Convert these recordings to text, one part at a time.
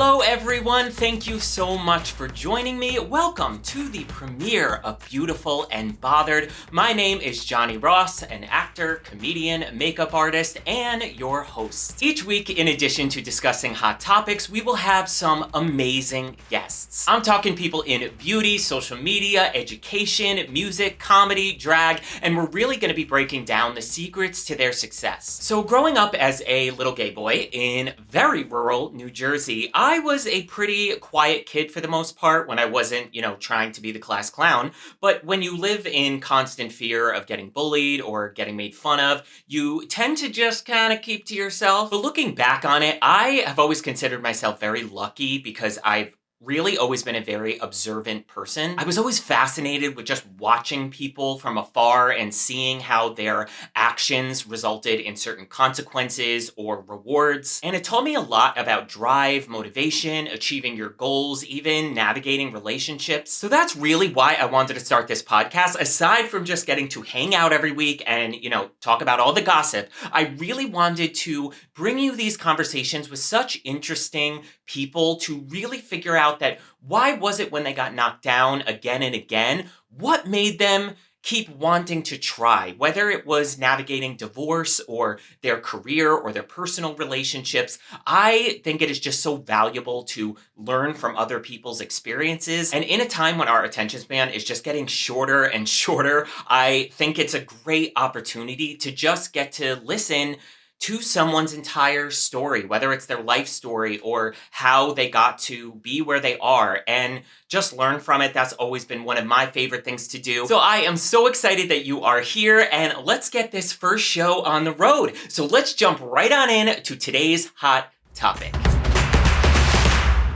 Hello everyone, thank you so much for joining me. Welcome to the premiere of Beautiful and Bothered. My name is Johnny Ross, an actor, comedian, makeup artist, and your host. Each week, in addition to discussing hot topics, we will have some amazing guests. I'm talking people in beauty, social media, education, music, comedy, drag, and we're really going to be breaking down the secrets to their success. So growing up as a little gay boy in very rural New Jersey, I was a pretty quiet kid for the most part when I wasn't, trying to be the class clown. But when you live in constant fear of getting bullied or getting made fun of, you tend to just kind of keep to yourself. But looking back on it, I have always considered myself very lucky because I've really always been a very observant person. I was always fascinated with just watching people from afar and seeing how their actions resulted in certain consequences or rewards. And it taught me a lot about drive, motivation, achieving your goals, even navigating relationships. So that's really why I wanted to start this podcast. Aside from just getting to hang out every week and, talk about all the gossip, I really wanted to bring you these conversations with such interesting people to really figure out that why was it when they got knocked down again and again? What made them keep wanting to try? Whether it was navigating divorce or their career or their personal relationships, I think it is just so valuable to learn from other people's experiences. And in a time when our attention span is just getting shorter and shorter, I think it's a great opportunity to just get to listen to someone's entire story, whether it's their life story or how they got to be where they are, and just learn from it. That's always been one of my favorite things to do. So I am so excited that you are here, and let's get this first show on the road. So let's jump right on in to today's hot topic.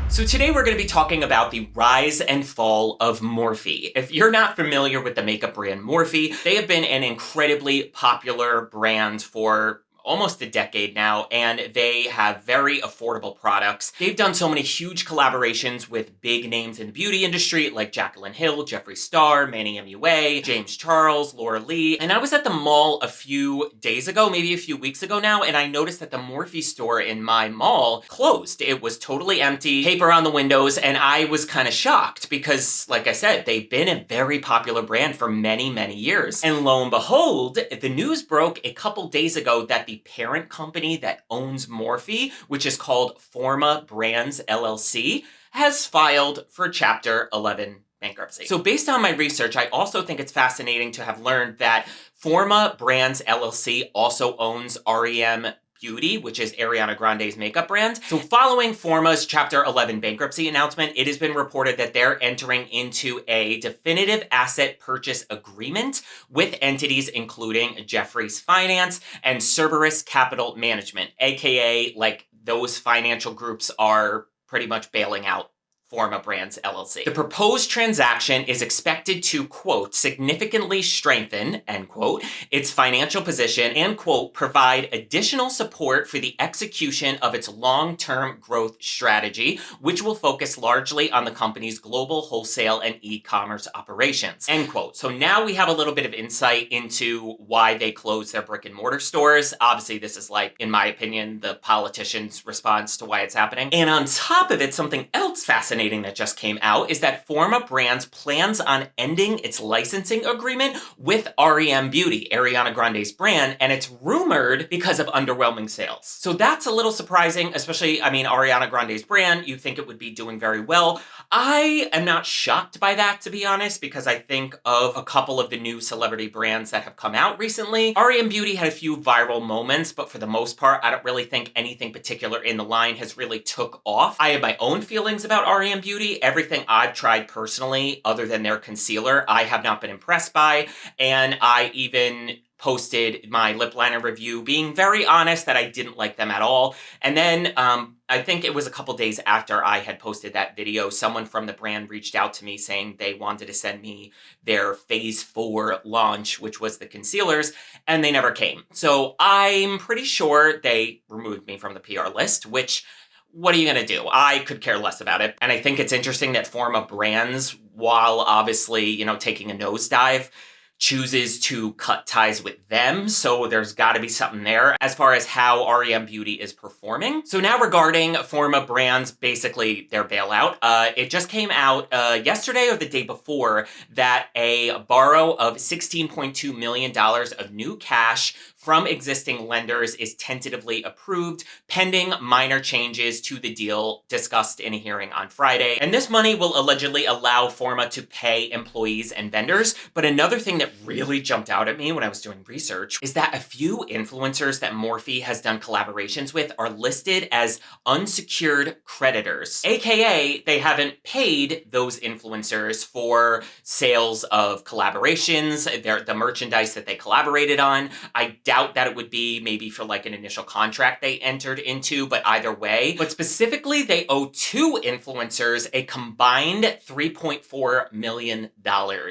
So today we're going to be talking about the rise and fall of Morphe. If you're not familiar with the makeup brand Morphe, they have been an incredibly popular brand for almost a decade now, and they have very affordable products. They've done so many huge collaborations with big names in the beauty industry like Jaclyn Hill, Jeffree Star, Manny MUA, James Charles, Laura Lee. And I was at the mall a few days ago, maybe a few weeks ago now, and I noticed that the Morphe store in my mall closed. It was totally empty, paper on the windows, and I was kind of shocked because, like I said, they've been a very popular brand for many, many years. And lo and behold, the news broke a couple days ago that the parent company that owns Morphe, which is called Forma Brands LLC, has filed for Chapter 11 bankruptcy. So based on my research, I also think it's fascinating to have learned that Forma Brands LLC also owns R.E.M. Beauty, which is Ariana Grande's makeup brand. So following Forma's Chapter 11 bankruptcy announcement, it has been reported that they're entering into a definitive asset purchase agreement with entities including Jefferies Finance and Cerberus Capital Management, aka like those financial groups are pretty much bailing out Forma Brands LLC. The proposed transaction is expected to, quote, significantly strengthen, end quote, its financial position and, quote, provide additional support for the execution of its long-term growth strategy, which will focus largely on the company's global wholesale and e-commerce operations, end quote. So now we have a little bit of insight into why they closed their brick and mortar stores. Obviously, this is like, in my opinion, the politician's response to why it's happening. And on top of it, something else fascinating that just came out is that Forma Brands plans on ending its licensing agreement with R.E.M. Beauty, Ariana Grande's brand, and it's rumored because of underwhelming sales. So that's a little surprising, especially, Ariana Grande's brand, you think it would be doing very well. I am not shocked by that, to be honest, because I think of a couple of the new celebrity brands that have come out recently. R.E.M. Beauty had a few viral moments, but for the most part, I don't really think anything particular in the line has really took off. I have my own feelings about R.E.M. Beauty. Everything I've tried personally, other than their concealer, I have not been impressed by, and I even posted my lip liner review being very honest that I didn't like them at all. And then I think it was a couple days after I had posted that video, someone from the brand reached out to me saying they wanted to send me their phase 4 launch, which was the concealers, and they never came. So I'm pretty sure they removed me from the PR list, which, what are you going to do? I could care less about it. And I think it's interesting that Forma Brands, while obviously, taking a nosedive, chooses to cut ties with them. So there's got to be something there as far as how R.E.M. Beauty is performing. So now regarding Forma Brands, basically their bailout, it just came out yesterday or the day before that a borrow of $16.2 million of new cash from existing lenders is tentatively approved, pending minor changes to the deal discussed in a hearing on Friday. And this money will allegedly allow Forma to pay employees and vendors. But another thing that really jumped out at me when I was doing research is that a few influencers that Morphe has done collaborations with are listed as unsecured creditors, aka they haven't paid those influencers for sales of collaborations, the merchandise that they collaborated on. I doubt that it would be maybe for like an initial contract they entered into, but either way. But specifically, they owe two influencers a combined $3.4 million.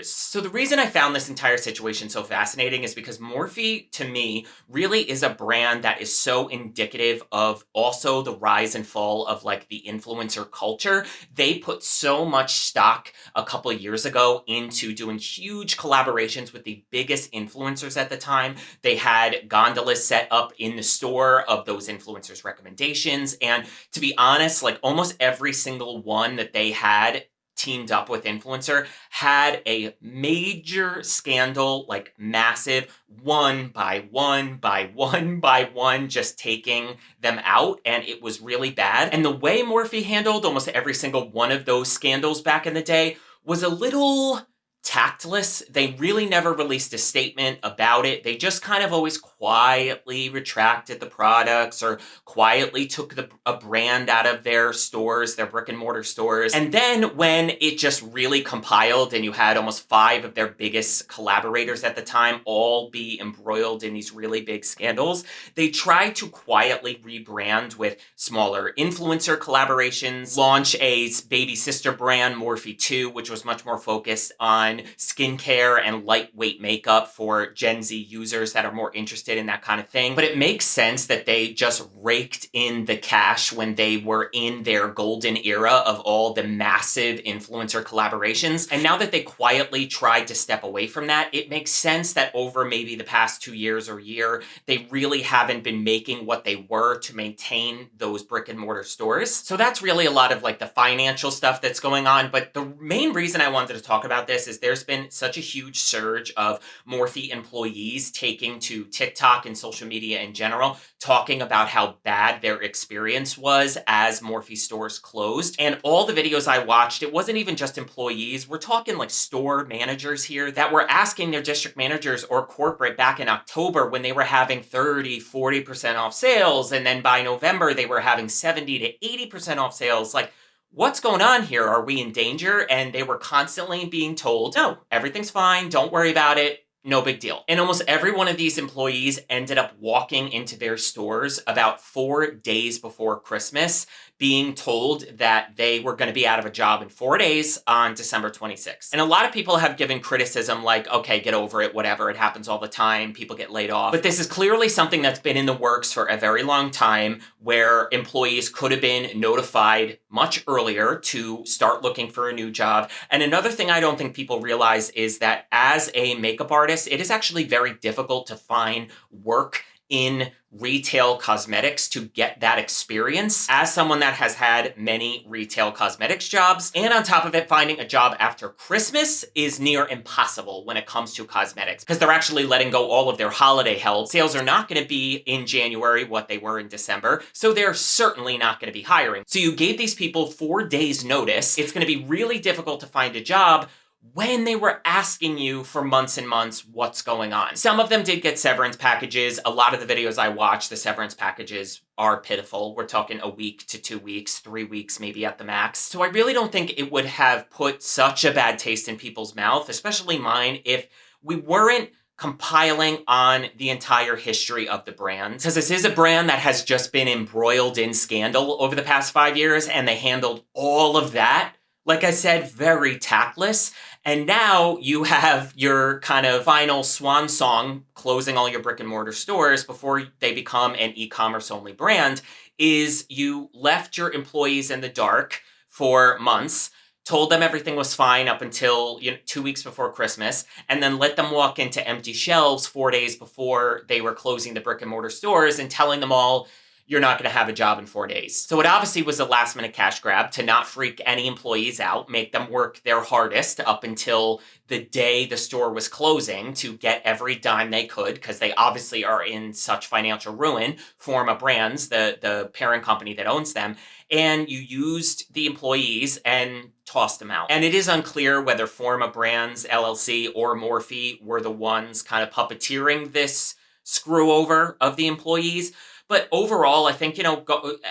So the reason I found this entire situation so fascinating is because Morphe, to me, really is a brand that is so indicative of also the rise and fall of like the influencer culture. They put so much stock a couple of years ago into doing huge collaborations with the biggest influencers at the time. They had gondolas set up in the store of those influencers' recommendations. And to be honest, like almost every single one that they had teamed up with influencer had a major scandal, like massive, one by one by one by one, just taking them out. And it was really bad. And the way Morphe handled almost every single one of those scandals back in the day was a little tactless. They really never released a statement about it. They just kind of always quietly retracted the products or quietly took a brand out of their stores, their brick and mortar stores. And then when it just really compiled and you had almost 5 of their biggest collaborators at the time all be embroiled in these really big scandals, they tried to quietly rebrand with smaller influencer collaborations, launch a baby sister brand, Morphe 2, which was much more focused on skincare and lightweight makeup for Gen Z users that are more interested in that kind of thing. But it makes sense that they just raked in the cash when they were in their golden era of all the massive influencer collaborations. And now that they quietly tried to step away from that, it makes sense that over maybe the past 2 years or year, they really haven't been making what they were to maintain those brick and mortar stores. So that's really a lot of like the financial stuff that's going on. But the main reason I wanted to talk about this is there's been such a huge surge of Morphe employees taking to TikTok and social media in general, talking about how bad their experience was as Morphe stores closed. And all the videos I watched, it wasn't even just employees. We're talking like store managers here that were asking their district managers or corporate back in October when they were having 30-40% off sales. And then by November, they were having 70-80% off sales. Like, what's going on here? Are we in danger? And they were constantly being told, no, everything's fine. Don't worry about it. No big deal. And almost every one of these employees ended up walking into their stores about 4 days before Christmas, being told that they were going to be out of a job in 4 days on December 26th. And a lot of people have given criticism like, okay, get over it, whatever. It happens all the time. People get laid off. But this is clearly something that's been in the works for a very long time, where employees could have been notified much earlier to start looking for a new job. And another thing I don't think people realize is that as a makeup artist, it is actually very difficult to find work in retail cosmetics to get that experience as someone that has had many retail cosmetics jobs. And on top of it, finding a job after Christmas is near impossible when it comes to cosmetics because they're actually letting go all of their holiday help. Sales are not going to be in January what they were in December, so they're certainly not going to be hiring. So you gave these people 4 days notice. It's going to be really difficult to find a job when they were asking you for months and months what's going on. Some of them did get severance packages. A lot of the videos I watched, the severance packages are pitiful. We're talking a week to 2 weeks, 3 weeks maybe at the max. So I really don't think it would have put such a bad taste in people's mouth, especially mine, if we weren't compiling on the entire history of the brand. Because this is a brand that has just been embroiled in scandal over the past 5 years, and they handled all of that, like I said, very tactless. And now you have your kind of final swan song, closing all your brick and mortar stores before they become an e-commerce only brand, is you left your employees in the dark for months. told them everything was fine up until 2 weeks before Christmas, and then let them walk into empty shelves 4 days before they were closing the brick and mortar stores and telling them all, you're not going to have a job in 4 days. So it obviously was a last minute cash grab to not freak any employees out, make them work their hardest up until the day the store was closing to get every dime they could, because they obviously are in such financial ruin. Forma Brands, the parent company that owns them, and you used the employees and tossed them out. And it is unclear whether Forma Brands LLC or Morphe were the ones kind of puppeteering this screw over of the employees. But overall, I think,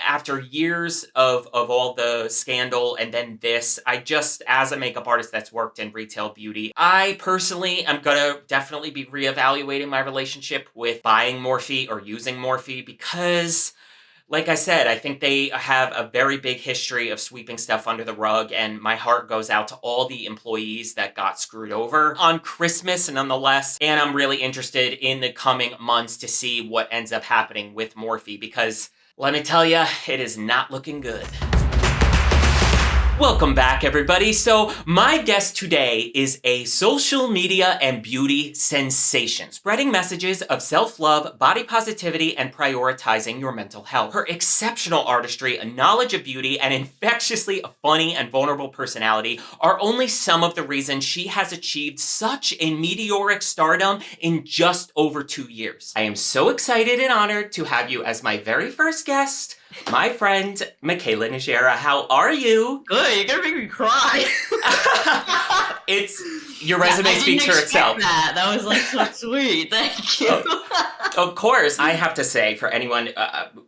after years of all the scandal and then this, I just, as a makeup artist that's worked in retail beauty, I personally am going to definitely be reevaluating my relationship with buying Morphe or using Morphe because, like I said, I think they have a very big history of sweeping stuff under the rug, and my heart goes out to all the employees that got screwed over on Christmas nonetheless. And I'm really interested in the coming months to see what ends up happening with Morphe because, let me tell you, it is not looking good. Welcome back, everybody. So my guest today is a social media and beauty sensation, spreading messages of self-love, body positivity, and prioritizing your mental health. Her exceptional artistry, a knowledge of beauty, and infectiously funny and vulnerable personality are only some of the reasons she has achieved such a meteoric stardom in just over 2 years. I am so excited and honored to have you as my very first guest, my friend, Mikayla Nogueira. How are you? Good, you're gonna make me cry. Your resume speaks for itself. That was like so sweet. Thank you. Of course. I have to say, for anyone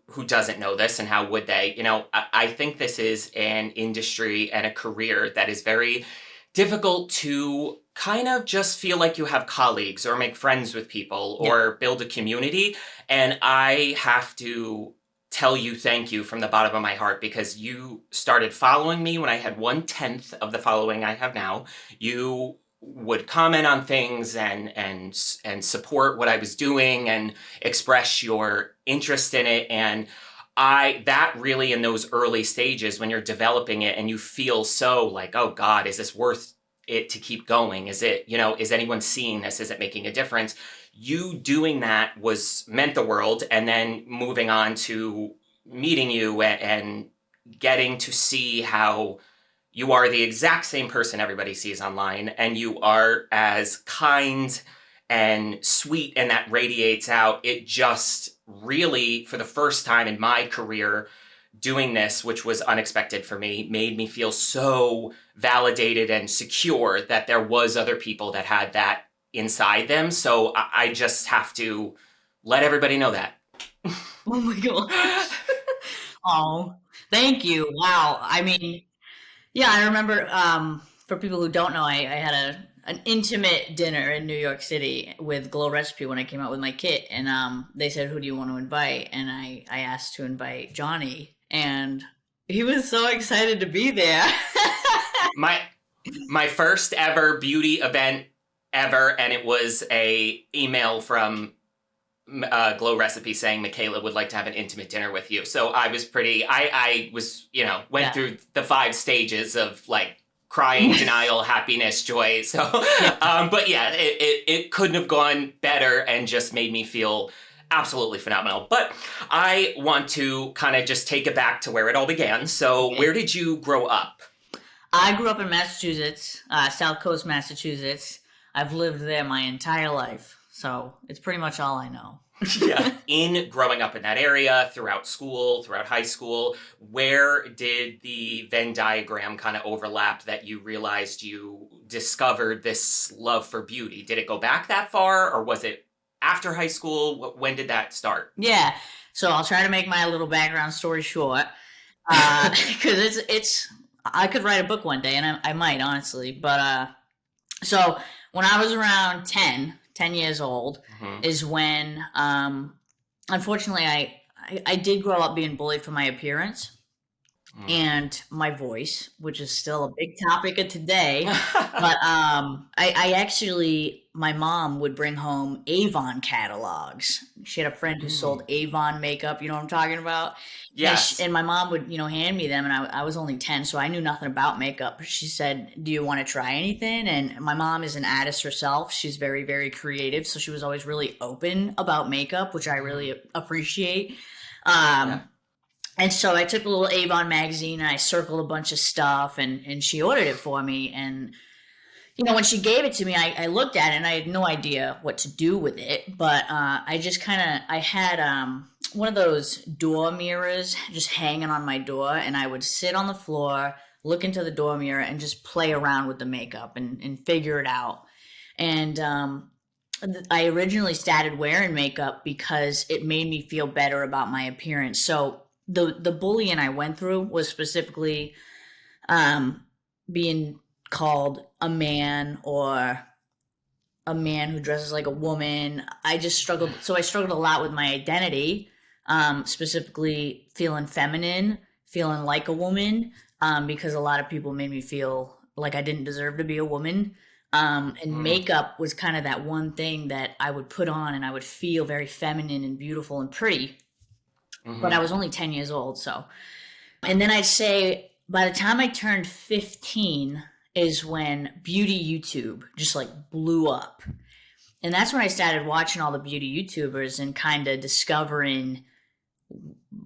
who doesn't know this, and how would they, I think this is an industry and a career that is very difficult to kind of just feel like you have colleagues or make friends with people or build a community. And I have to tell you thank you from the bottom of my heart because you started following me when I had 1/10 of the following I have now. You would comment on things and support what I was doing and express your interest in it. And that really, in those early stages when you're developing it and you feel so like, oh God, is this worth it to keep going? Is it, is anyone seeing this? Is it making a difference? You doing that meant the world. And then moving on to meeting you and getting to see how you are the exact same person everybody sees online, and you are as kind and sweet, and that radiates out. It just really, for the first time in my career, doing this, which was unexpected for me, made me feel so validated and secure that there was other people that had that inside them. So I just have to let everybody know that. Oh my gosh. Oh, thank you. Wow. I mean, yeah, I remember, for people who don't know, I had an intimate dinner in New York City with Glow Recipe when I came out with my kit, and they said, "Who do you want to invite?" And I asked to invite Johnny, and he was so excited to be there. my first ever beauty event ever, and it was a email from Glow Recipe saying Mikayla would like to have an intimate dinner with you. So I was I was, went through the 5 stages of like crying, denial, happiness, joy. So, but yeah, it couldn't have gone better and just made me feel absolutely phenomenal. But I want to kind of just take it back to where it all began. So where did you grow up? I grew up in Massachusetts, South Coast, Massachusetts. I've lived there my entire life. So it's pretty much all I know. Yeah. In growing up in that area, throughout school, throughout high school, where did the Venn diagram kind of overlap that you realized you discovered this love for beauty? Did it go back that far, or was it after high school? When did that start? Yeah. So I'll try to make my little background story short, because I could write a book one day, and I might, honestly. But so when I was around 10 years old, is when, unfortunately, I did grow up being bullied for my appearance. and my voice, which is still a big topic of today. But I actually, my mom would bring home Avon catalogs. She had a friend who sold Mm. Avon makeup. You know what I'm talking about? And Yes. and my mom would, hand me them, and I was only 10, so I knew nothing about makeup. She said, "Do you want to try anything?" And my mom is an artist herself. She's very, very creative, so she was always really open about makeup, which I really appreciate. Yeah. Um, and so I took a little Avon magazine and I circled a bunch of stuff, and she ordered it for me. And, when she gave it to me, I looked at it and I had no idea what to do with it. But I just I had one of those door mirrors just hanging on my door, and I would sit on the floor, look into the door mirror, and just play around with the makeup and figure it out. And I originally started wearing makeup because it made me feel better about my appearance. So the bullying I went through was specifically being called a man, or a man who dresses like a woman. I struggled a lot with my identity, specifically feeling feminine, feeling like a woman, because a lot of people made me feel like I didn't deserve to be a woman. And Mm. makeup was kind of that one thing that I would put on and I would feel very feminine and beautiful and pretty. But Hmm. I was only 10 years old, so. And then I'd say by the time I turned 15 is when beauty YouTube just like blew up. And that's when I started watching all the beauty YouTubers and kind of discovering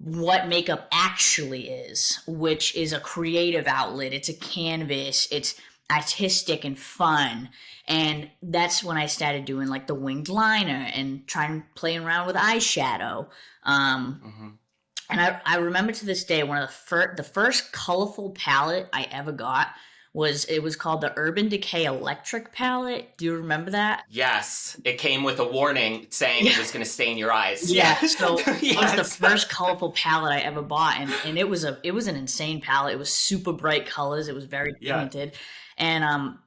what makeup actually is, which is a creative outlet. It's a canvas. It's artistic and fun. And that's when I started doing like the winged liner and trying playing around with eyeshadow. Um, Hmm. and I remember to this day one of the first colorful palette I ever got was called the Urban Decay Electric palette. Do you remember that? Yes. It came with a warning saying it Yeah. was going to stain your eyes. Yeah. Yeah, so it was the Yes. first colorful palette I ever bought, and it was an insane palette. It was super bright colors. It was very Yeah. pigmented, and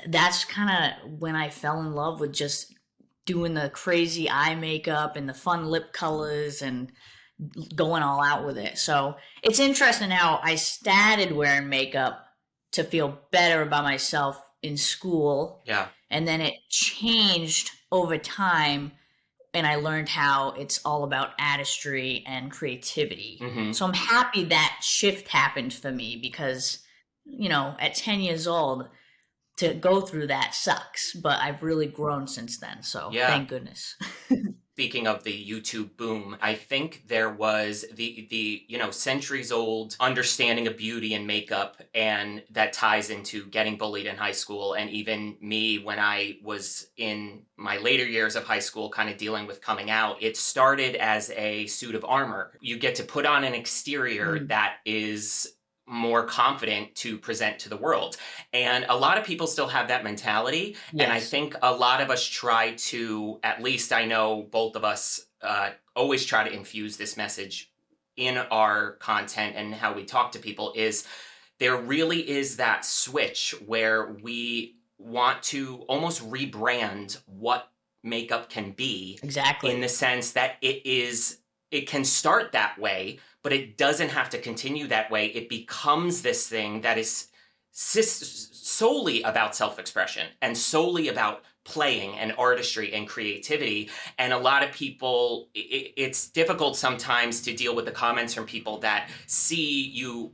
that's kind of when I fell in love with just doing the crazy eye makeup and the fun lip colors and going all out with it. So it's interesting how I started wearing makeup to feel better about myself in school, Yeah. and then it changed over time, and I learned how it's all about artistry and creativity. Hmm. So I'm happy that shift happened for me because, at 10 years old, to go through that sucks, but I've really grown since then. So Yeah. thank goodness. Speaking of the YouTube boom, I think there was the centuries old understanding of beauty and makeup, and that ties into getting bullied in high school, and even me when I was in my later years of high school, kind of dealing with coming out. It started as a suit of armor. You get to put on an exterior Mm, that is more confident to present to the world. And a lot of people still have that mentality. And I yes. think a lot of us try to, at least I know both of us always try to infuse this message in our content and how we talk to people, is there really is that switch where we want to almost rebrand what makeup can be, in Exactly. the sense that it can start that way, but it doesn't have to continue that way. It becomes this thing that is solely about self-expression and solely about playing and artistry and creativity. And a lot of people, it's difficult sometimes to deal with the comments from people that see you,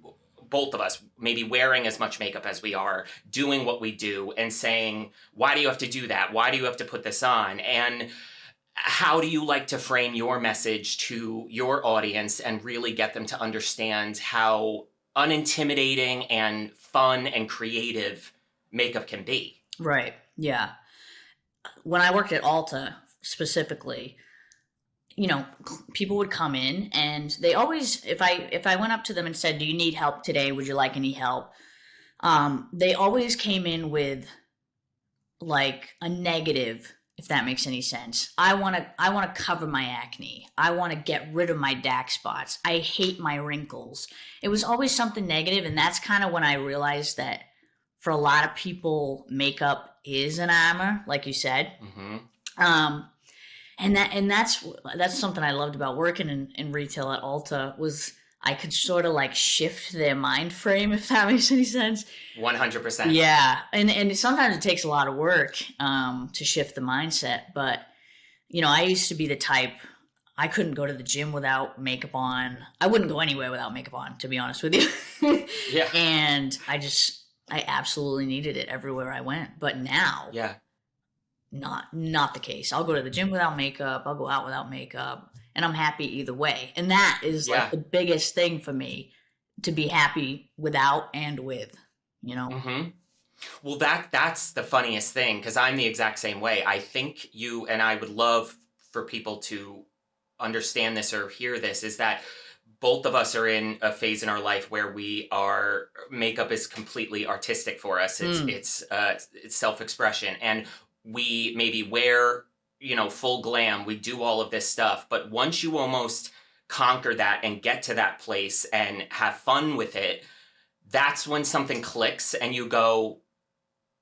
both of us, maybe wearing as much makeup as we are, doing what we do, and saying, why do you have to do that? Why do you have to put this on? And how do you like to frame your message to your audience and really get them to understand how unintimidating and fun and creative makeup can be? Right. Yeah. When I worked at Ulta specifically, people would come in and they always, if I went up to them and said, "Do you need help today? Would you like any help?" They always came in with like a negative, if that makes any sense. I want to cover my acne. I want to get rid of my dark spots. I hate my wrinkles. It was always something negative, and that's kind of when I realized that for a lot of people, makeup is an armor, like you said. Hmm. Um, and that's something I loved about working in retail at Ulta was I could sort of like shift their mind frame, if that makes any sense. 100%. Yeah, and sometimes it takes a lot of work to shift the mindset. But I used to be the type. I couldn't go to the gym without makeup on. I wouldn't go anywhere without makeup on, to be honest with you. Yeah. And I absolutely needed it everywhere I went. But now, Yeah. not the case. I'll go to the gym without makeup. I'll go out without makeup, and I'm happy either way. And that is like the biggest thing for me, to be happy without and with. Mm-hmm. Well, that's the funniest thing, because I'm the exact same way. I think you and I would love for people to understand this or hear this, is that both of us are in a phase in our life where makeup is completely artistic for us. It's self-expression, and we maybe wear, full glam. We do all of this stuff, but once you almost conquer that and get to that place and have fun with it, that's when something clicks and you go,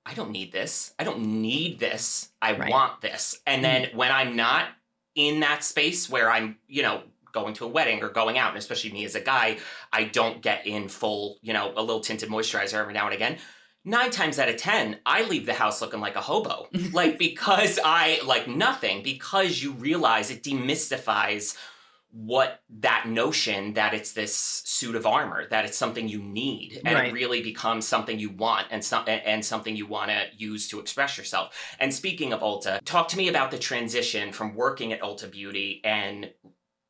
I don't need this. I don't need this. I want this. And then when I'm not in that space where I'm, going to a wedding or going out, and especially me as a guy, I don't get in full, a little tinted moisturizer every now and again. 9 times out of 10, I leave the house looking like a hobo. Because because you realize it demystifies what that notion that it's this suit of armor, that it's something you need, and it really becomes something you want, and something you want to use to express yourself. And speaking of Ulta, talk to me about the transition from working at Ulta Beauty and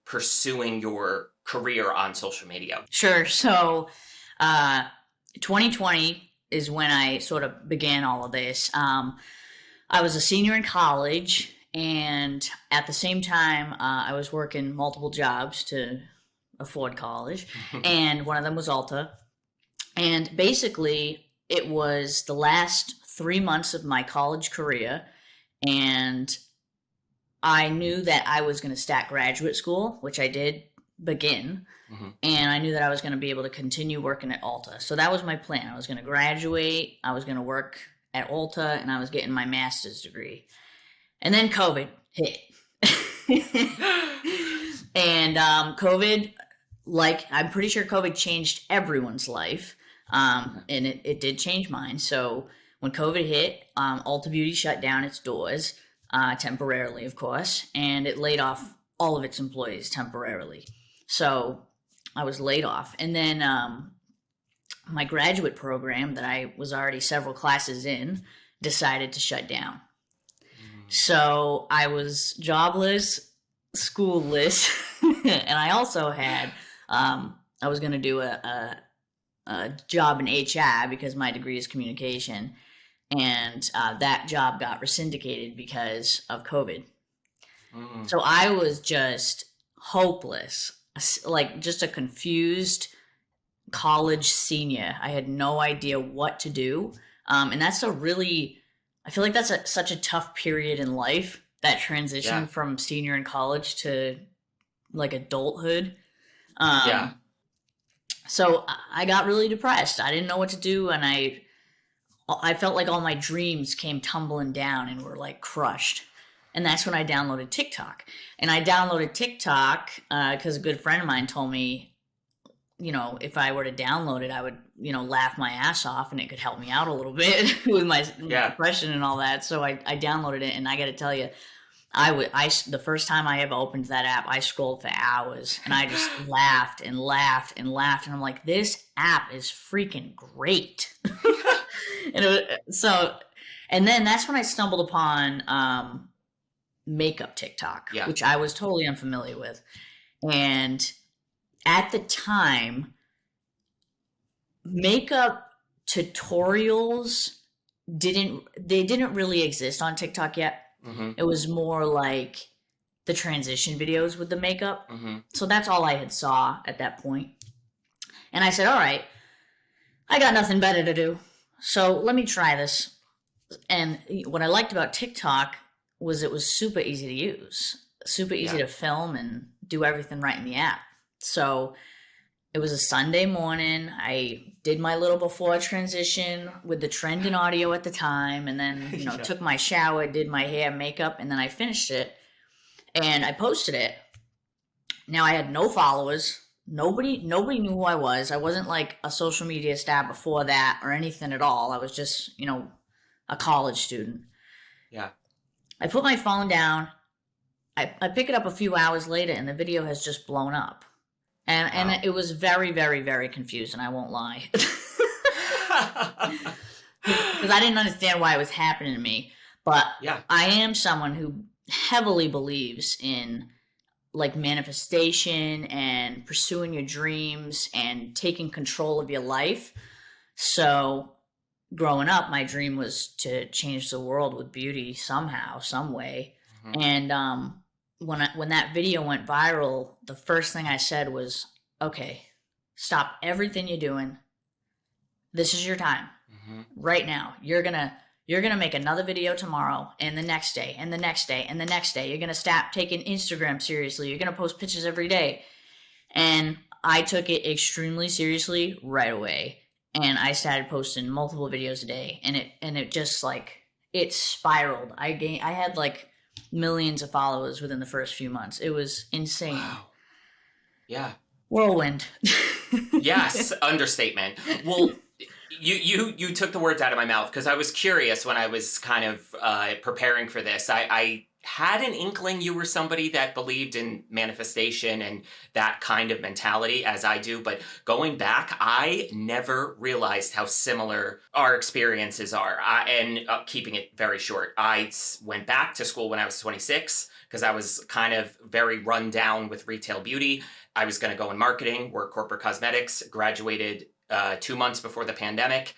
pursuing your career on social media. Sure. So 2020 is when I sort of began all of this. I was a senior in college, and at the same time, I was working multiple jobs to afford college, and one of them was Ulta. And basically, it was the last 3 months of my college career, and I knew that I was going to start graduate school, which I did begin, and I knew that I was going to be able to continue working at Ulta. So that was my plan. I was going to graduate, I was going to work at Ulta, and I was getting my master's degree. And then COVID hit. And COVID, I'm pretty sure COVID changed everyone's life, and it did change mine. So when COVID hit, Ulta Beauty shut down its doors, temporarily, of course, and it laid off all of its employees temporarily. So I was laid off. And then my graduate program that I was already several classes in decided to shut down. So I was jobless, schoolless, and I also had, I was going to do a job in HR because my degree is communication, and that job got rescindicated because of COVID. So I was just hopeless, like just a confused college senior. I had no idea what to do, and that's I feel like that's such a tough period in life, that transition from senior in college to like adulthood. So I got really depressed. I didn't know what to do, and I felt like all my dreams came tumbling down and were like crushed. And that's when I downloaded TikTok. And I downloaded TikTok because a good friend of mine told me, if I were to download it, I would, laugh my ass off, and it could help me out a little bit with my depression and all that. So I downloaded it, and I got to tell you, the first time I ever opened that app, I scrolled for hours, and I just laughed and laughed and laughed, and I'm like, this app is freaking great. And then that's when I stumbled upon makeup TikTok, which I was totally unfamiliar with, and at the time, makeup tutorials didn't really exist on TikTok yet. It was more like the transition videos with the makeup. So that's all I had saw at that point. And I said, all right, I got nothing better to do, so let me try this. And what I liked about TikTok was it was super easy to use, super easy to film and do everything right in the app. So it was a Sunday morning. I did my little before transition with the trend in audio at the time, and then took my shower, did my hair, makeup, and then I finished it and I posted it. Now I had no followers. nobody knew who I was. I wasn't like a social media star before that or anything at all. I was just, a college student. Yeah. I put my phone down. I pick it up a few hours later, and the video has just blown up. And Wow. it was very, very, very confusing. I won't lie. Because I didn't understand why it was happening to me. But Yeah. I am someone who heavily believes in like manifestation and pursuing your dreams and taking control of your life. So growing up, my dream was to change the world with beauty somehow, some way. Mhm. And when that video went viral, the first thing I said was, "Okay, stop everything you're doing. This is your time. Mhm. Right now. You're gonna make another video tomorrow, and the next day, and the next day, and the next day. You're gonna stop taking Instagram seriously. You're gonna post pictures every day." And I took it extremely seriously right away. And I started posting multiple videos a day, and it just like it spiraled. I had like millions of followers within the first few months. It was insane. Wow. Yeah. Whirlwind. Yes, understatement. Well, you took the words out of my mouth because I was curious when I was kind of preparing for this. I had an inkling you were somebody that believed in manifestation and that kind of mentality as I do, but going back, I never realized how similar our experiences are. And keeping it very short, went back to school when I was 26 because I was kind of very run down with retail beauty. I was going to go in marketing, work corporate cosmetics, graduated 2 months before the pandemic,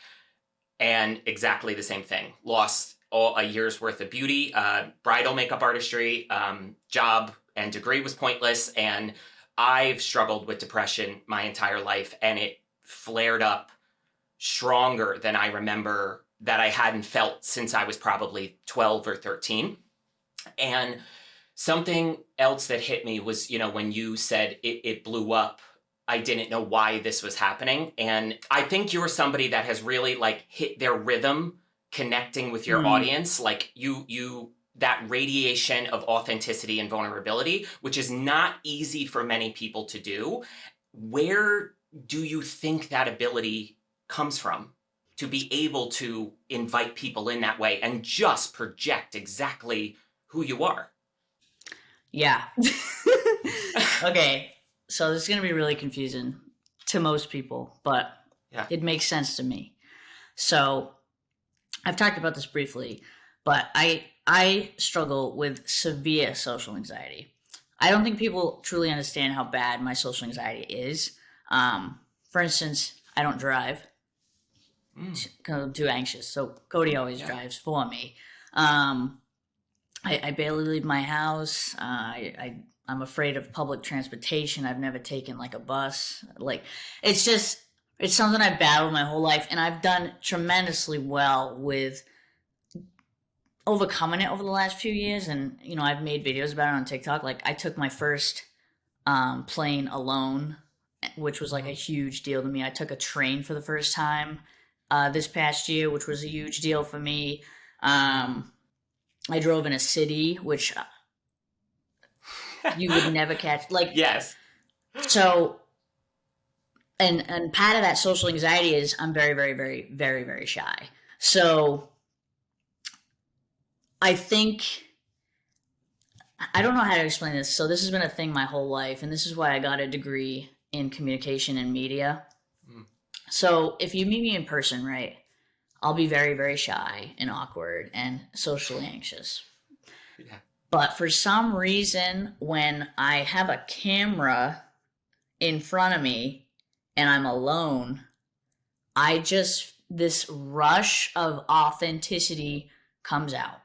and exactly the same thing. Lost a year's worth of beauty, bridal makeup artistry, job and degree was pointless, and I've struggled with depression my entire life, and it flared up stronger than I remember that I hadn't felt since I was probably 12 or 13. And something else that hit me was, when you said it blew up, I didn't know why this was happening. And I think you're somebody that has really like hit their rhythm connecting with your audience. Like that radiation of authenticity and vulnerability, which is not easy for many people to do. Where do you think that ability comes from to be able to invite people in that way and just project exactly who you are? Yeah. Okay. So this is going to be really confusing to most people, but Yeah. it makes sense to me. So I've talked about this briefly, but I struggle with severe social anxiety. I don't think people truly understand how bad my social anxiety is. For instance, I don't drive because I'm too anxious. So Cody always drives for me. I barely leave my house. I'm afraid of public transportation. I've never taken like a bus. Like it's something I've battled my whole life, and I've done tremendously well with overcoming it over the last few years. And I've made videos about it on TikTok. Like I took my first plane alone, which was like a huge deal to me. I took a train for the first time this past year, which was a huge deal for me. I drove in a city, which you would never catch. Like, Yes. So, and part of that social anxiety is I'm very, very, very, very, very shy. So, I don't know how to explain this. So, this has been a thing my whole life, and this is why I got a degree in communication and media. So, if you meet me in person, right, I'll be very, very shy and awkward and socially anxious. Yeah. But for some reason, when I have a camera in front of me and I'm alone, this rush of authenticity comes out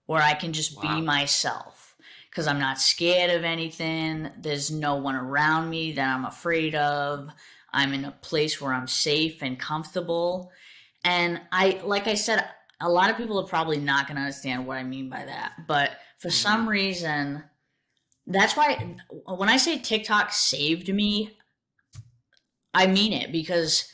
where I can just be myself because I'm not scared of anything. There's no one around me that I'm afraid of. I'm in a place where I'm safe and comfortable. And like I said, a lot of people are probably not going to understand what I mean by that. But for some reason, that's why when I say TikTok saved me, I mean it, because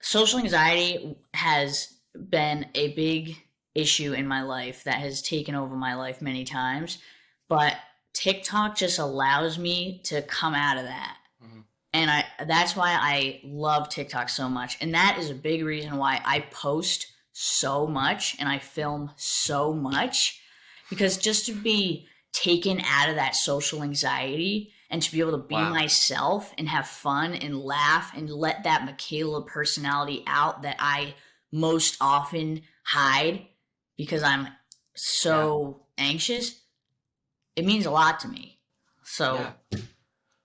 social anxiety has been a big issue in my life that has taken over my life many times. But TikTok just allows me to come out of that And that's why I love TikTok so much. And that is a big reason why I post so much and I film so much, because just to be taken out of that social anxiety and to be able to be Wow. myself and have fun and laugh and let that Mikayla personality out that I most often hide because I'm Yeah. so anxious, it means a lot to me. So, Yeah.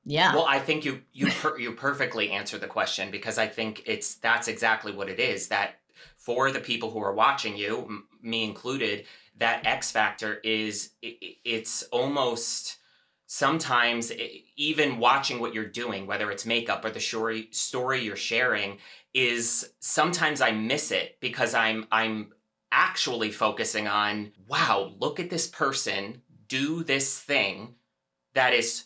yeah. Well, I think you perfectly answered the question, because I think that's exactly what it is. That for the people who are watching you, me included, that X factor is it's almost sometimes even watching what you're doing, whether it's makeup or the story you're sharing, is sometimes I miss it because I'm actually focusing on, wow, look at this person do this thing that is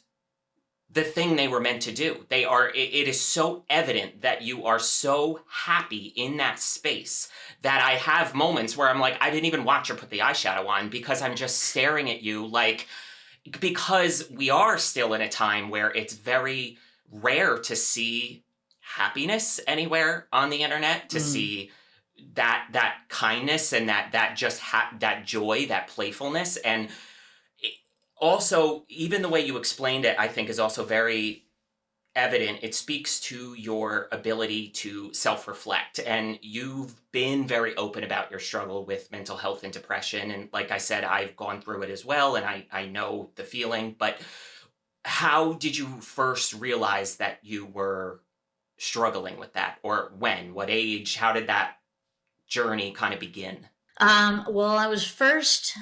the thing they were meant to do. It is so evident that you are so happy in that space that I have moments where I'm like, I didn't even watch her put the eyeshadow on because I'm just staring at you, like, because we are still in a time where it's very rare to see happiness anywhere on the internet, to see that kindness and that joy, that playfulness. And also, even the way you explained it, I think is also very evident. It speaks to your ability to self-reflect, and you've been very open about your struggle with mental health and depression. And like I said, I've gone through it as well, and I know the feeling. But how did you first realize that you were struggling with that, or when, what age, how did that journey kind of begin? Well, I was first.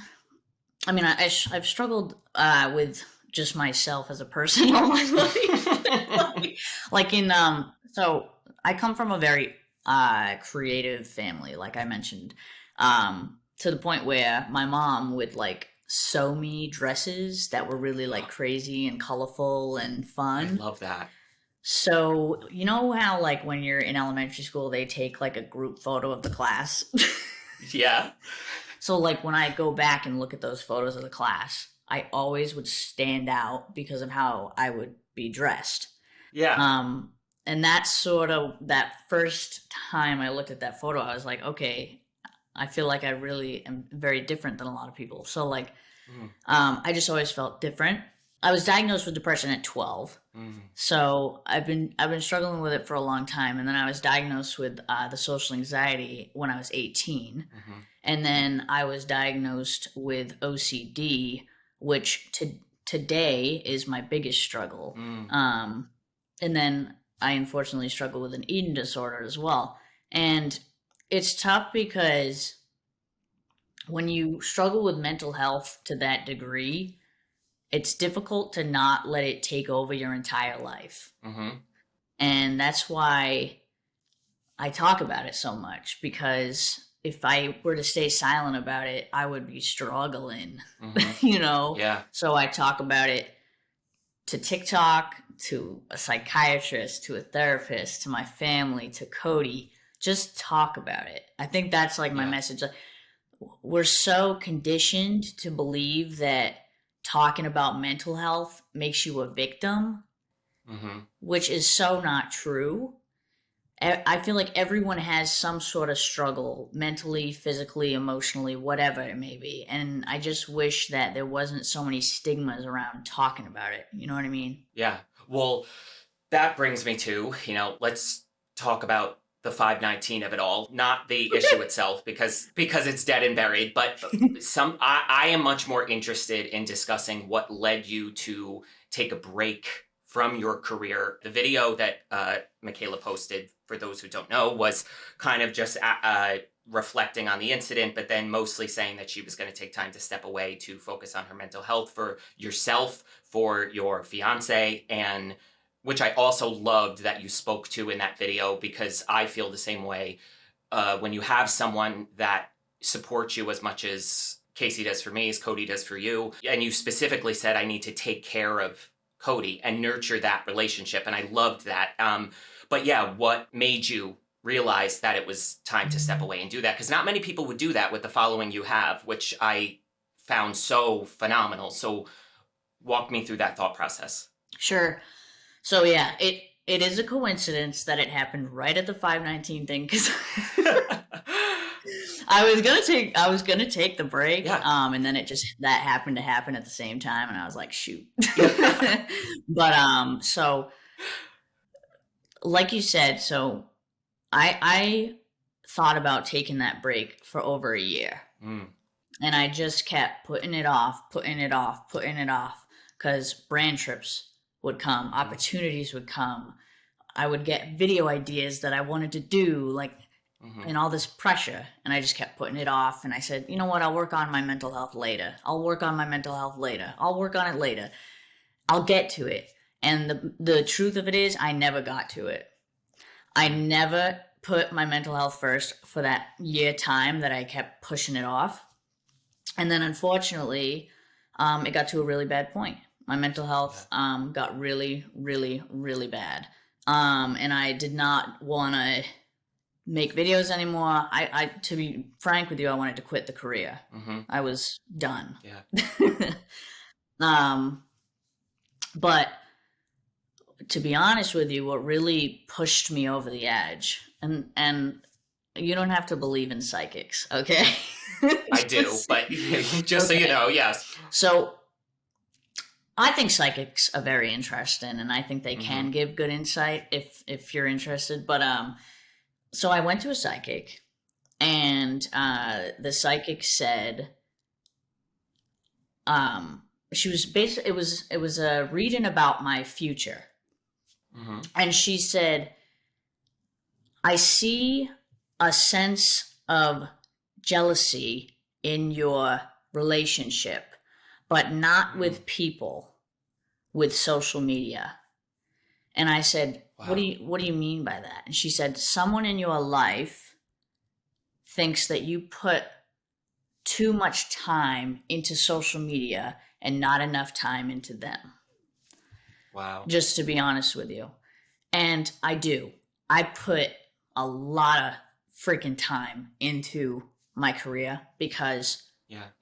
I mean, I've struggled with just myself as a person all my life. like in so I come from a very creative family, like I mentioned, to the point where my mom would like sew me dresses that were really like crazy and colorful and I fun. love that. So, you know how like when you're in elementary school they take like a group photo of the class? Yeah. So like when I go back and look at those photos of the class, I always would stand out because of how I would be dressed. Yeah. Um, and that's sort of that first time I looked at that photo, I was like, okay, I feel like I really am very different than a lot of people. So like, Mm, I just always felt different. I was diagnosed with depression at 12. mm, So I've been struggling with it for a long time, and then I was diagnosed with the social anxiety when I was 18, mhm. and then I was diagnosed with OCD, which today is my biggest struggle. Mm, And then I unfortunately struggle with an eating disorder as well, and it's tough because when you struggle with mental health to that degree, it's difficult to not let it take over your entire life. mhm. And that's why I talk about it so much, because if I were to stay silent about it, I would be struggling, Mhm. you know? Yeah. So I talk about it to TikTok, to a psychiatrist, to a therapist, to my family, to Cody. Just talk about it. I think that's like my Yeah. message. We're so conditioned to believe that talking about mental health makes you a victim, Mhm. which is so not true. I feel like everyone has some sort of struggle mentally, physically, emotionally, whatever it may be. And I just wish that there wasn't so many stigmas around talking about it. You know what I mean? Yeah. Well, that brings me to, let's talk about the 519 of it all, not the issue itself, because it's dead and buried, but I am much more interested in discussing what led you to take a break from your career. The video that Mikayla posted, for those who don't know, was kind of just reflecting on the incident, but then mostly saying that she was going to take time to step away to focus on her mental health, for yourself, for your fiance, and which I also loved that you spoke to in that video, because I feel the same way. When you have someone that supports you as much as Casey does for me, as Cody does for you, and you specifically said, I need to take care of Cody and nurture that relationship, and I loved that. But yeah, what made you realize that it was time to step away and do that? Because not many people would do that with the following you have, which I found so phenomenal. So walk me through that thought process. Sure. So yeah, it is a coincidence that it happened right at the 519 thing, because I was gonna take the break, and then that happened to happen at the same time, and I was like, shoot. But so like you said, so I thought about taking that break for over a year. And I just kept putting it off, because brand trips would come, opportunities would come. I would get video ideas that I wanted to do, like, and all this pressure. And I just kept putting it off. And I said, you know what? I'll work on my mental health later. I'll work on it later. I'll get to it. And the truth of it is, I never got to it. I never put my mental health first for that year time that I kept pushing it off. And then unfortunately, it got to a really bad point. My mental health got really, really, really bad. And I did not want to make videos anymore. I, to be frank with you, I wanted to quit the career. I was done. But to be honest with you, what really pushed me over the edge, and you don't have to believe in psychics, okay? I do, but just so you know, yes. So I think psychics are very interesting, and I think they can give good insight if you're interested. But so I went to a psychic, and the psychic said, she was basically, it was a reading about my future, and she said, I see a sense of jealousy in your relationship, but not with people, with social media. And I said, what do you mean by that? And she said, someone in your life thinks that you put too much time into social media and not enough time into them. Wow. Just to be honest with you. And I do. I put a lot of freaking time into my career because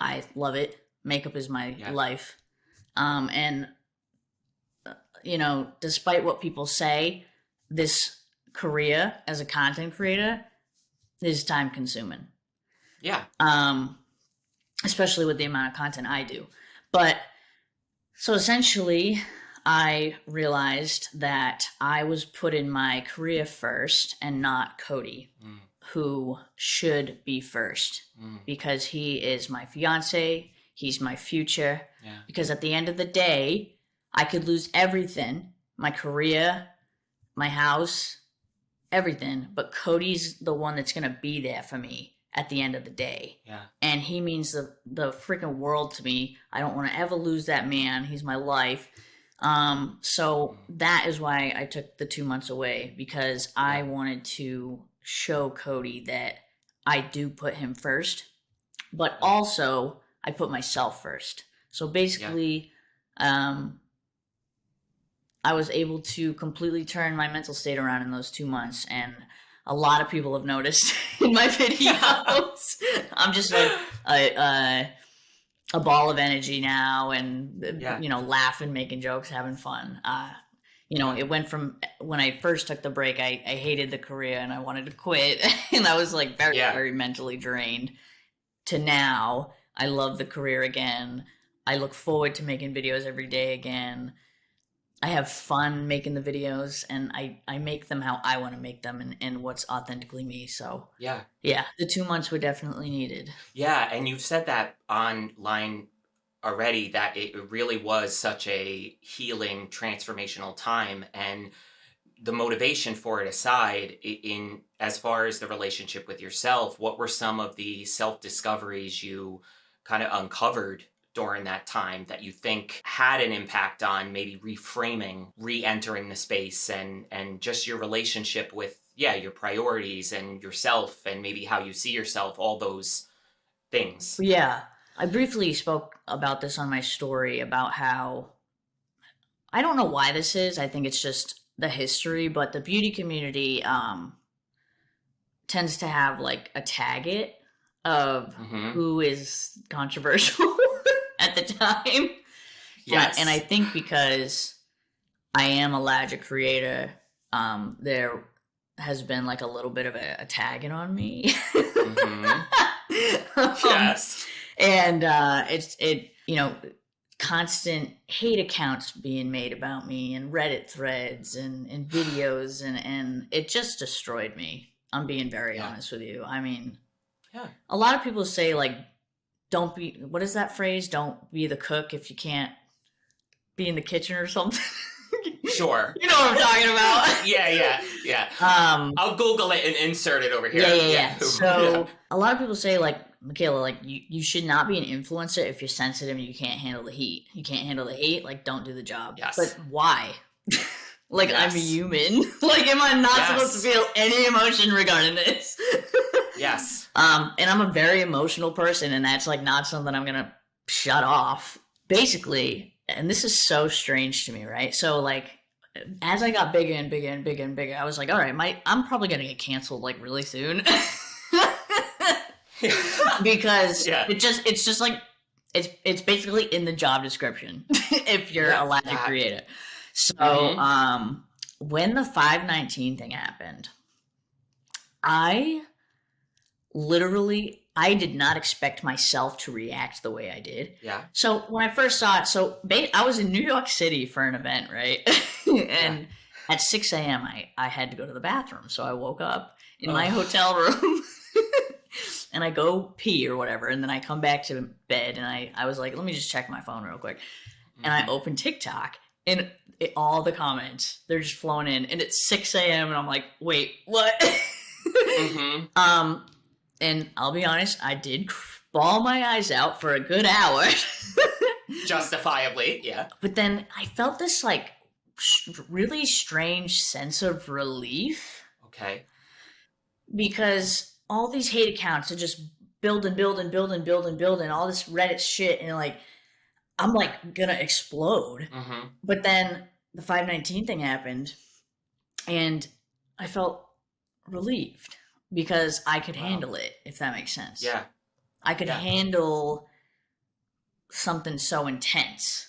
I love it. Makeup is my life. And, you know, despite what people say, this career as a content creator is time consuming. Yeah. Especially with the amount of content I do. But so essentially, I realized that I was putting my career first and not Cody, who should be first, because he is my fiance, he's my future. Yeah. Because at the end of the day, I could lose everything, my career, my house, everything, but Cody's the one that's going to be there for me at the end of the day. Yeah. And he means the freaking world to me. I don't want to ever lose that man. He's my life. So that is why I took the 2 months away, because I wanted to show Cody that I do put him first, but also I put myself first. So basically, I was able to completely turn my mental state around in those 2 months, and a lot of people have noticed in my videos. I'm just like a ball of energy now, and you know, laughing, making jokes, having fun. You know, it went from when I first took the break, I hated the career and I wanted to quit, and I was like very, very mentally drained, to now I love the career again. I look forward to making videos every day again. I have fun making the videos, and I make them how I want to make them, and what's authentically me. So yeah, the 2 months were definitely needed. Yeah, and you've said that online already, that it really was such a healing, transformational time, and the motivation for it aside, in as far as the relationship with yourself, what were some of the self-discoveries you kind of uncovered during that time that you think had an impact on maybe reframing, re-entering the space, and just your relationship with, your priorities and yourself, and maybe how you see yourself, all those things? Yeah. I briefly spoke about this on my story, about how, I don't know why this is, I think it's just the history, but the beauty community tends to have like a tag it of who is controversial at the time. Yes. And I think because I am a larger creator, there has been like a little bit of a tagging on me. Mm-hmm. um, Yes. and constant hate accounts being made about me and Reddit threads and videos and it just destroyed me. I'm being very Yeah. honest with you. I mean, Yeah. a lot of people say like, don't be, what is that phrase? Don't be the cook if you can't be in the kitchen or something. Sure. You know what I'm talking about. Yeah. I'll Google it and insert it over here. Yeah. So a lot of people say like, Mikayla, like you should not be an influencer if you're sensitive and you can't handle the heat. You can't handle the hate, like don't do the job. Yes. But why? Like Yes. I'm a human. Like am I not supposed to feel any emotion regarding this? Yes. And I'm a very emotional person, and that's like not something I'm gonna shut off. Basically, and this is so strange to me, right? So like as I got bigger and bigger and bigger and bigger, I was like, all right, I'm probably gonna get canceled like really soon. Because it's just like it's basically in the job description if you're allowed to create it. So when the 519 thing happened, I did not expect myself to react the way I did. Yeah. So when I first saw it, I was in New York City for an event, right? And at 6 a.m. I had to go to the bathroom. So I woke up in my hotel room and I go pee or whatever. And then I come back to bed and I was like, let me just check my phone real quick. And I open TikTok and all the comments, they're just flowing in. And it's 6 a.m. and I'm like, wait, what? And I'll be honest, I did bawl my eyes out for a good hour. Justifiably, yeah. But then I felt this like really strange sense of relief. Okay. Because all these hate accounts are just building all this Reddit shit, and like I'm like gonna explode. But then the 519 thing happened, and I felt relieved because I could handle it, if that makes sense. Yeah. I could handle something so intense.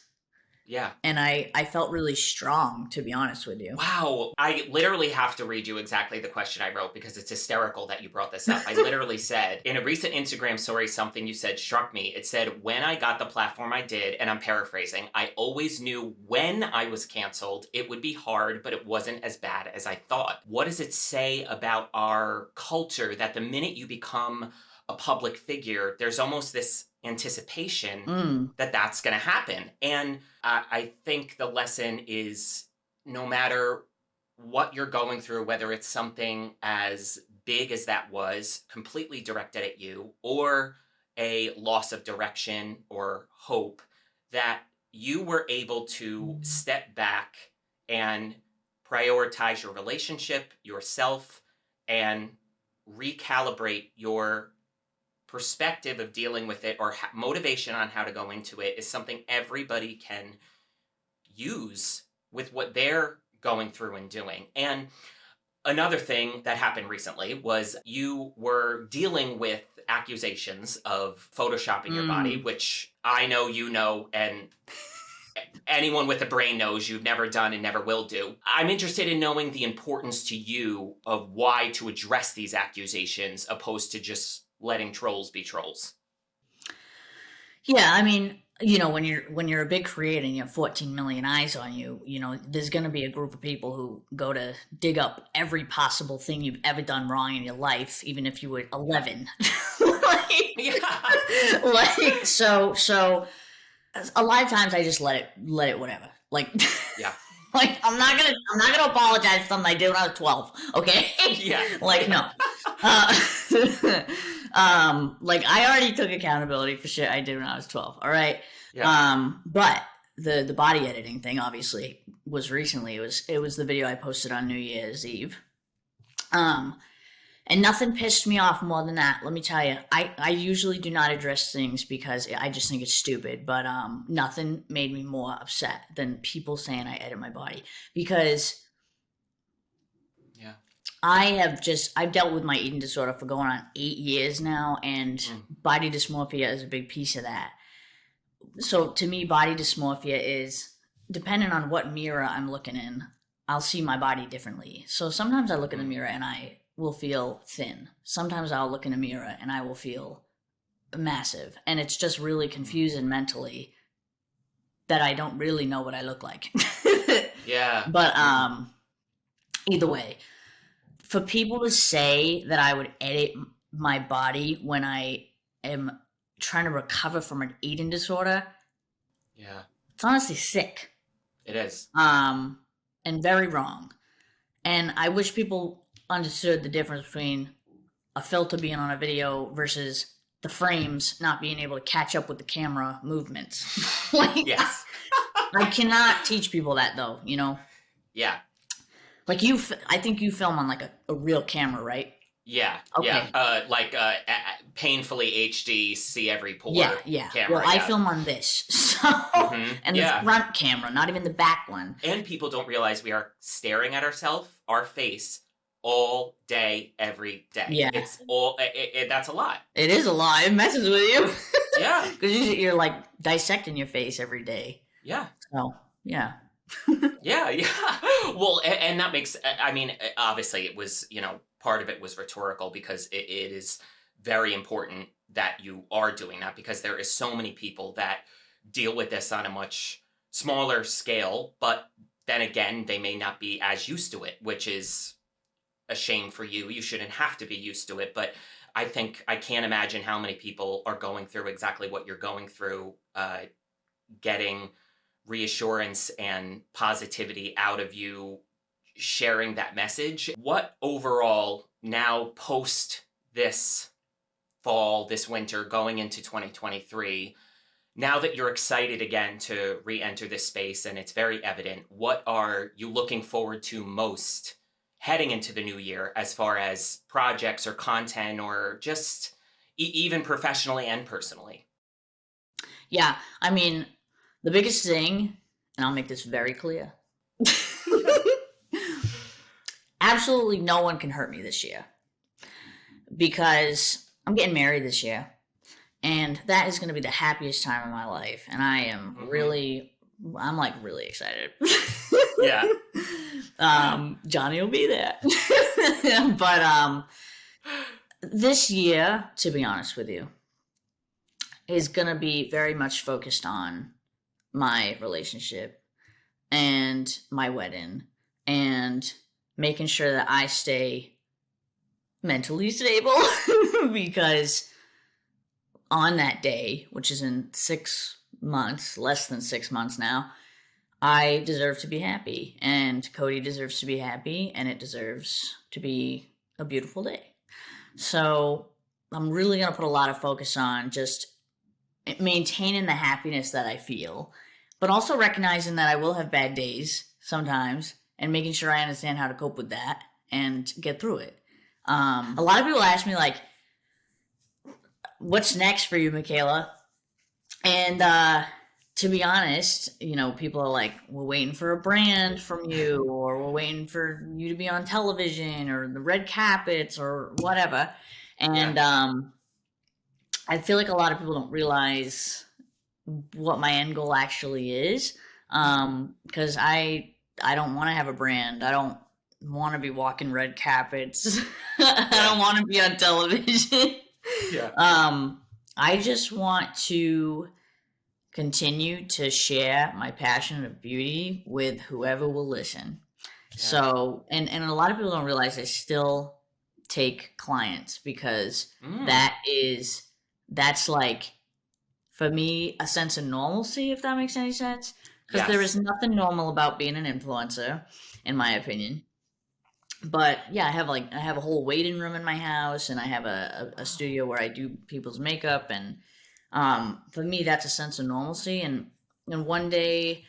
Yeah. And I felt really strong, to be honest with you. Wow. I literally have to read you exactly the question I wrote because it's hysterical that you brought this up. I literally said, in a recent Instagram story, something you said struck me. It said, when I got the platform I did, and I'm paraphrasing, I always knew when I was canceled, it would be hard, but it wasn't as bad as I thought. What does it say about our culture that the minute you become a public figure, there's almost this anticipation that that's going to happen? And I think the lesson is no matter what you're going through, whether it's something as big as that was completely directed at you or a loss of direction or hope, that you were able to step back and prioritize your relationship, yourself, and recalibrate your perspective of dealing with it, or motivation on how to go into it, is something everybody can use with what they're going through and doing. And another thing that happened recently was you were dealing with accusations of photoshopping your body, which I know you know, and anyone with a brain knows you've never done and never will do. I'm interested in knowing the importance to you of why to address these accusations opposed to just letting trolls be trolls. Yeah, I mean, you know, when you're a big creator and you have 14 million eyes on you, you know, there's going to be a group of people who go to dig up every possible thing you've ever done wrong in your life, even if you were 11. So a lot of times I just let it whatever. Like, yeah. Like I'm not gonna apologize for something I did when I was 12. Okay. Yeah. Like no. Like I already took accountability for shit I did when I was 12. All right. Yeah. But the body editing thing obviously was recently. It was the video I posted on New Year's Eve. And nothing pissed me off more than that. Let me tell you, I usually do not address things because I just think it's stupid. But nothing made me more upset than people saying I edit my body, because I've dealt with my eating disorder for going on 8 years now, and body dysmorphia is a big piece of that. So to me, body dysmorphia is, depending on what mirror I'm looking in, I'll see my body differently. So sometimes I look in the mirror and I will feel thin. Sometimes I'll look in a mirror and I will feel massive. And it's just really confusing mentally that I don't really know what I look like. Yeah. But either way, for people to say that I would edit my body when I am trying to recover from an eating disorder, Yeah. it's honestly sick. It is. And very wrong. And I wish people understood the difference between a filter being on a video versus the frames not being able to catch up with the camera movements. Like, Yes. I cannot teach people that though, you know? Yeah. Like I think you film on like a real camera, right? Yeah. Okay. Yeah. Painfully HD, see every pore. Yeah. Camera. Well, I film on this, so and the front camera, not even the back one. And people don't realize we are staring at ourselves, our face, all day, every day. Yeah. It's all. That's a lot. It is a lot. It messes with you. Yeah. Because you're like dissecting your face every day. Yeah. So yeah. Yeah. Well, and that makes. I mean, obviously, it was, part of it was rhetorical because it is very important that you are doing that, because there is so many people that deal with this on a much smaller scale, but then again, they may not be as used to it, which is a shame for you. You shouldn't have to be used to it, but I can't imagine how many people are going through exactly what you're going through, getting reassurance and positivity out of you, sharing that message. What overall, now post this fall, this winter, going into 2023, now that you're excited again to re-enter this space and it's very evident, what are you looking forward to most heading into the new year as far as projects or content or just even professionally and personally? Yeah, I mean, the biggest thing, and I'll make this very clear, absolutely no one can hurt me this year, because I'm getting married this year, and that is going to be the happiest time of my life, and I am I'm like really excited. Yeah. Johnny will be there. But this year, to be honest with you, is going to be very much focused on my relationship and my wedding and making sure that I stay mentally stable because on that day, which is in 6 months, less than 6 months now, I deserve to be happy, and Cody deserves to be happy, and it deserves to be a beautiful day. So I'm really going to put a lot of focus on just maintaining the happiness that I feel, but also recognizing that I will have bad days sometimes and making sure I understand how to cope with that and get through it. A lot of people ask me, like, what's next for you, Mikayla? And to be honest, people are like, we're waiting for a brand from you, or we're waiting for you to be on television or the red carpets or whatever. And I feel like a lot of people don't realize what my end goal actually is, because I don't want to have a brand. I don't want to be walking red carpets. I don't want to be on television. Yeah. I just want to continue to share my passion of beauty with whoever will listen. Yeah. So, and a lot of people don't realize I still take clients, because that's like, for me, a sense of normalcy, if that makes any sense. Because there is nothing normal about being an influencer, in my opinion. But yeah, I have a whole waiting room in my house, and I have a studio where I do people's makeup, and for me, that's a sense of normalcy. And one day,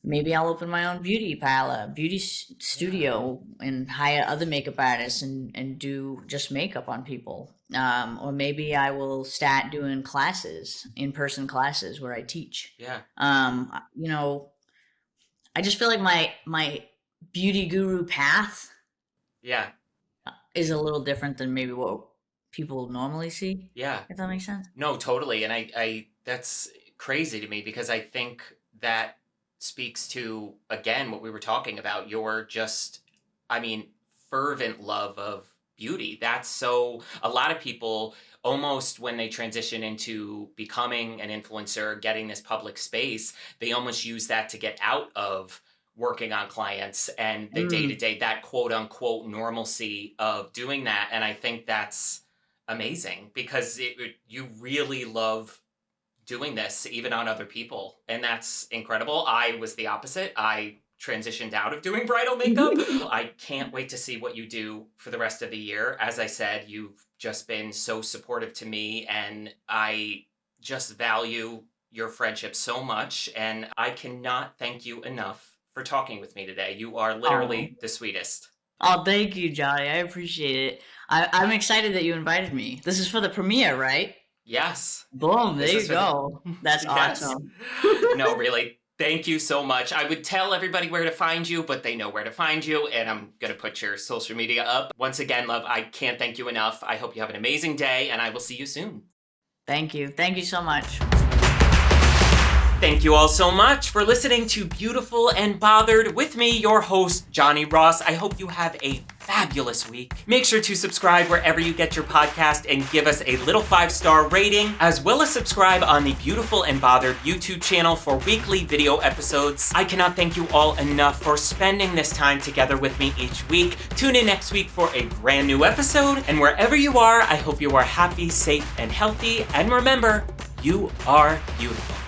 maybe I'll open my own beauty parlor, beauty studio, and hire other makeup artists and do just makeup on people. Or maybe I will start doing classes, in-person classes where I teach. Yeah. I just feel like my beauty guru path is a little different than maybe what people normally see. Yeah. If that makes sense. No, totally. And I that's crazy to me, because I think that speaks to, again, what we were talking about, your just, I mean, fervent love of beauty. That's so, a lot of people almost when they transition into becoming an influencer, getting this public space, they almost use that to get out of working on clients and the day to Mm. day, that quote unquote normalcy of doing that. And I think that's amazing because you really love doing this even on other people, and that's incredible. I was the opposite. I transitioned out of doing bridal makeup. I can't wait to see what you do for the rest of the year. As I said, you've just been so supportive to me, and I just value your friendship so much, and I cannot thank you enough for talking with me today. You are Oh. literally the sweetest. Oh, thank you, Johnny. I appreciate it. I'm excited that you invited me. This is for the premiere, right? Yes. Boom, there This is you for the go. That's yes. awesome. No, really. Thank you so much. I would tell everybody where to find you, but they know where to find you, and I'm going to put your social media up. Once again, love, I can't thank you enough. I hope you have an amazing day, and I will see you soon. Thank you. Thank you so much. Thank you all so much for listening to Beautiful and Bothered with me, your host, Johnny Ross. I hope you have a fabulous week. Make sure to subscribe wherever you get your podcast and give us a little 5-star rating, as well as subscribe on the Beautiful and Bothered YouTube channel for weekly video episodes. I cannot thank you all enough for spending this time together with me each week. Tune in next week for a brand new episode, and wherever you are, I hope you are happy, safe, and healthy, and remember, you are beautiful.